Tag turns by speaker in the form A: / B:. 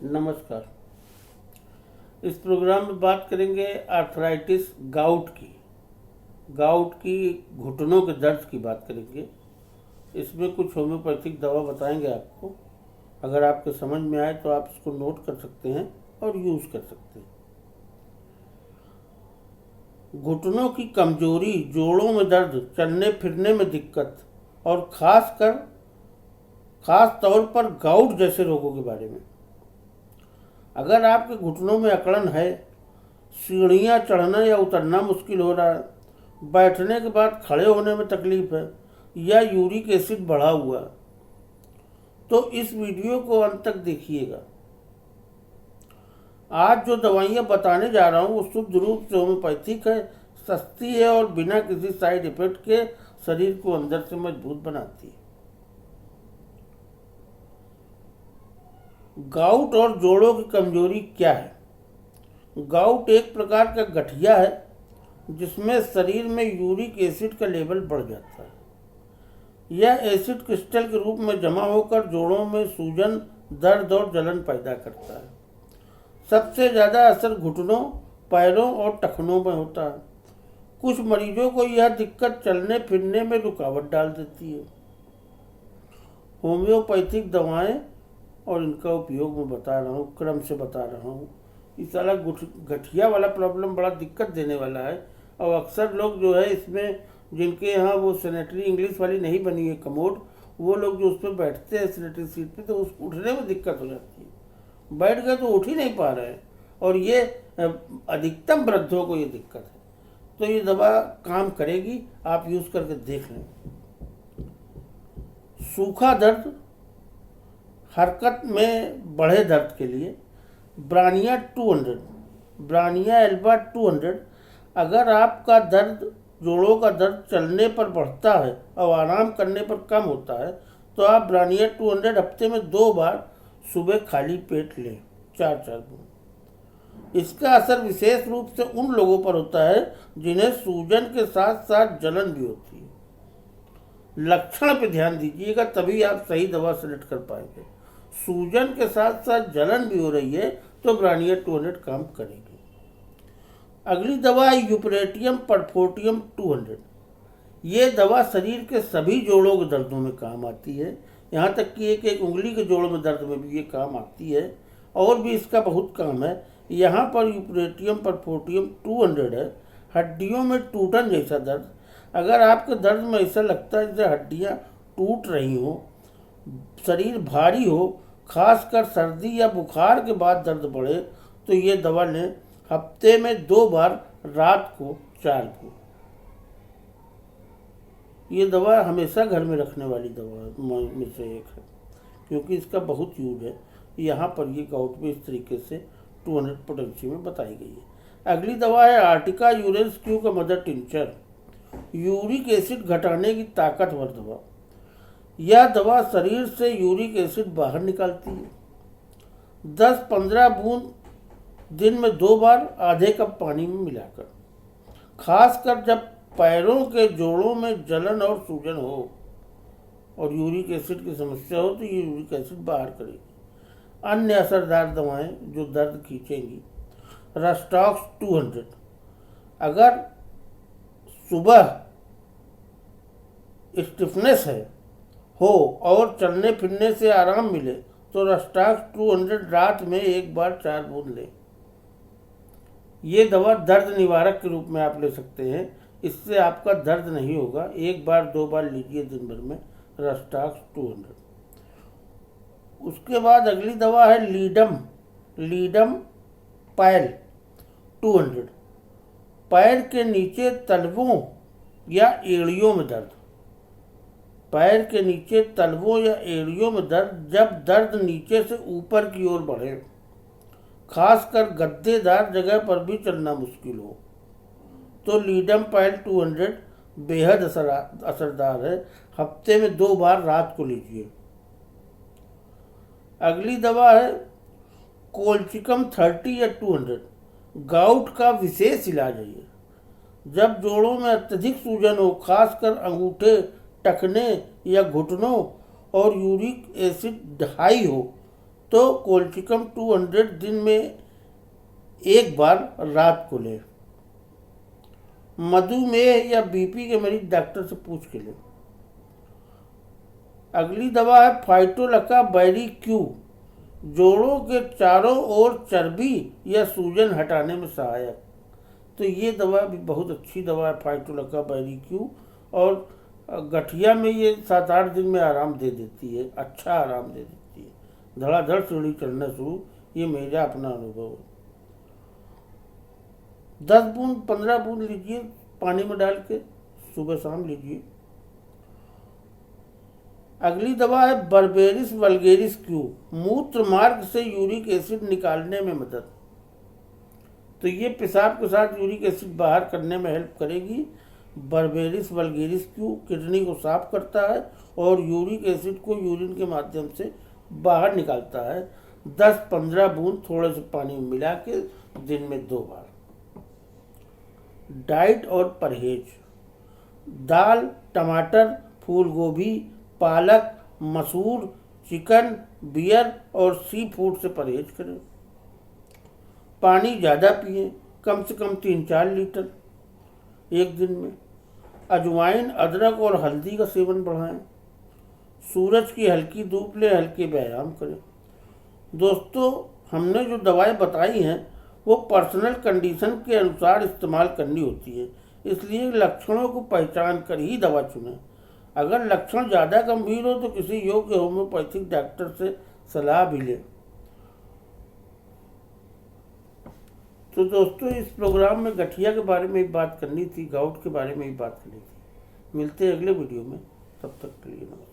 A: नमस्कार। इस प्रोग्राम में बात करेंगे आर्थराइटिस गाउट की घुटनों के दर्द की बात करेंगे। इसमें कुछ होम्योपैथिक दवा बताएंगे आपको। अगर आपके समझ में आए तो आप इसको नोट कर सकते हैं और यूज़ कर सकते हैं। घुटनों की कमजोरी, जोड़ों में दर्द, चलने फिरने में दिक्कत और खास तौर पर गाउट जैसे रोगों के बारे में। अगर आपके घुटनों में अकड़न है, सीढ़ियाँ चढ़ना या उतरना मुश्किल हो रहा है, बैठने के बाद खड़े होने में तकलीफ है या यूरिक एसिड बढ़ा हुआ है, तो इस वीडियो को अंत तक देखिएगा। आज जो दवाइयाँ बताने जा रहा हूँ वो शुद्ध रूप से होम्योपैथिक है, सस्ती है और बिना किसी साइड इफेक्ट के शरीर को अंदर से मजबूत बनाती है। गाउट और जोड़ों की कमजोरी क्या है? गाउट एक प्रकार का गठिया है जिसमें शरीर में यूरिक एसिड का लेवल बढ़ जाता है। यह एसिड क्रिस्टल के रूप में जमा होकर जोड़ों में सूजन, दर्द और जलन पैदा करता है। सबसे ज़्यादा असर घुटनों, पैरों और टखनों में होता है। कुछ मरीजों को यह दिक्कत चलने फिरने में रुकावट डाल देती है। होम्योपैथिक दवाएं और इनका उपयोग मैं बता रहा हूँ, क्रम से बता रहा हूँ। इस वाला गठिया वाला प्रॉब्लम बड़ा दिक्कत देने वाला है और अक्सर लोग जो है इसमें, जिनके यहाँ वो सैनिटरी इंग्लिश वाली नहीं बनी है कमोड, वो लोग जो उस पर बैठते हैं सैनिटरी सीट पे, तो उस उठने में दिक्कत हो जाती है। बैठ गए तो उठ ही नहीं पा रहे हैं और ये अधिकतम वृद्धों को ये दिक्कत है। तो ये दवा काम करेगी, आप यूज़ करके देख लें। सूखा दर्द, हरकत में बढ़े दर्द के लिए ब्रानिया 200, ब्रानिया एल्बा 200। अगर आपका दर्द, जोड़ों का दर्द चलने पर बढ़ता है और आराम करने पर कम होता है तो आप ब्रानिया 200 हफ्ते में 2 बार सुबह खाली पेट लें, 4-4 बूंद। इसका असर विशेष रूप से उन लोगों पर होता है जिन्हें सूजन के साथ साथ जलन भी होती है। लक्षण पे ध्यान दीजिएगा, तभी आप सही दवा सेलेक्ट कर पाएंगे। सूजन के साथ साथ जलन भी हो रही है तो ब्रानिया 200 काम करेगी। अगली दवा है यूपरेटियम परफोर्टियम 200। ये दवा शरीर के सभी जोड़ों के दर्दों में काम आती है, यहाँ तक कि एक एक उंगली के जोड़ में दर्द में भी ये काम आती है और भी इसका बहुत काम है। यहाँ पर यूपरेटियम परफोर्टियम 200 है। हड्डियों में टूटन जैसा दर्द, अगर आपके दर्द में ऐसा लगता है जैसे हड्डियाँ टूट रही हो, शरीर भारी हो, खासकर सर्दी या बुखार के बाद दर्द बढ़े, तो ये दवा लें। हफ्ते में 2 बार, रात को 4 बूंद। ये दवा हमेशा घर में रखने वाली दवा में से एक है क्योंकि इसका बहुत यूज है। यहाँ पर ये गाउट में इस तरीके से 200 पोटेंसी में बताई गई है। अगली दवा है आर्टिका यूरेंस क्यू का मदर टिंचर, यूरिक एसिड घटाने की ताकतवर दवा। यह दवा शरीर से यूरिक एसिड बाहर निकालती है। 10-15 बूंद दिन में 2 बार, आधे कप पानी में मिलाकर। खासकर जब पैरों के जोड़ों में जलन और सूजन हो और यूरिक एसिड की समस्या हो तो ये यूरिक एसिड बाहर करेगी। अन्य असरदार दवाएं जो दर्द खींचेंगी, रस्टॉक्स 200। अगर सुबह स्टिफनेस हो और चलने फिरने से आराम मिले तो रस्टॉक्स 200 रात में 1 बार 4 बूंद लें। ये दवा दर्द निवारक के रूप में आप ले सकते हैं, इससे आपका दर्द नहीं होगा। 1 बार 2 बार लीजिए दिन भर में, रस्टॉक्स 200। उसके बाद अगली दवा है लीडम पैल 200। पैर के नीचे तलवों या एड़ियों में दर्द, पैर के नीचे तलवों या एड़ियों में दर्द, जब दर्द नीचे से ऊपर की ओर बढ़े, खासकर गद्देदार जगह पर भी चलना मुश्किल हो, तो लीडम पैल 200 बेहद असरदार है। हफ्ते में 2 बार, रात को लीजिए। अगली दवा है कोल्चिकम 30 या 200। गाउट का विशेष इलाज है ये। जब जोड़ों में अत्यधिक सूजन हो, खासकर अंगूठे, टखने या घुटनों और यूरिक एसिड हाई हो, तो कोल्चिकम 200 दिन में एक बार रात को लें। मधुमेह या बीपी के मरीज डॉक्टर से पूछ के लें। अगली दवा है फाइटोलका बैरी क्यू, जोड़ों के चारों ओर चर्बी या सूजन हटाने में सहायक। तो ये दवा भी बहुत अच्छी दवा है फाइटोलका बैरी क्यू, और गठिया में ये 7-8 दिन में आराम दे देती है, अच्छा आराम दे देती है, धड़ाधड़ सीढ़ी चढ़ना शुरू। ये मेरा अपना अनुभव है। 10 बूंद 15 बूंद लीजिए पानी में डाल के, सुबह शाम लीजिए। अगली दवा है बर्बेरिस वल्गेरिस क्यू, मूत्र मार्ग से यूरिक एसिड निकालने में मदद। तो ये पेशाब के साथ यूरिक एसिड बाहर करने में हेल्प करेगी। बर्बेरिस वल्गेरिस क्यू किडनी को साफ करता है और यूरिक एसिड को यूरिन के माध्यम से बाहर निकालता है। 10-15 बूंद थोड़े से पानी में मिला के दिन में 2 बार। डाइट और परहेज: दाल, टमाटर, फूल गोभी, पालक, मसूर, चिकन, बियर और सी फूड से परहेज करें। पानी ज़्यादा पिएं, कम से कम 3-4 लीटर एक दिन में। अजवाइन, अदरक और हल्दी का सेवन बढ़ाएं। सूरज की हल्की धूप लें, हल्के व्यायाम करें। दोस्तों, हमने जो दवाएं बताई हैं वो पर्सनल कंडीशन के अनुसार इस्तेमाल करनी होती है, इसलिए लक्षणों को पहचान कर ही दवा चुनें। अगर लक्षण ज़्यादा गंभीर हो तो किसी योग्य होम्योपैथिक डॉक्टर से सलाह भी लें। तो दोस्तों, इस प्रोग्राम में गठिया के बारे में ही बात करनी थी, गाउट के बारे में ही बात करनी थी। मिलते हैं अगले वीडियो में, तब तक के लिए नमस्कार।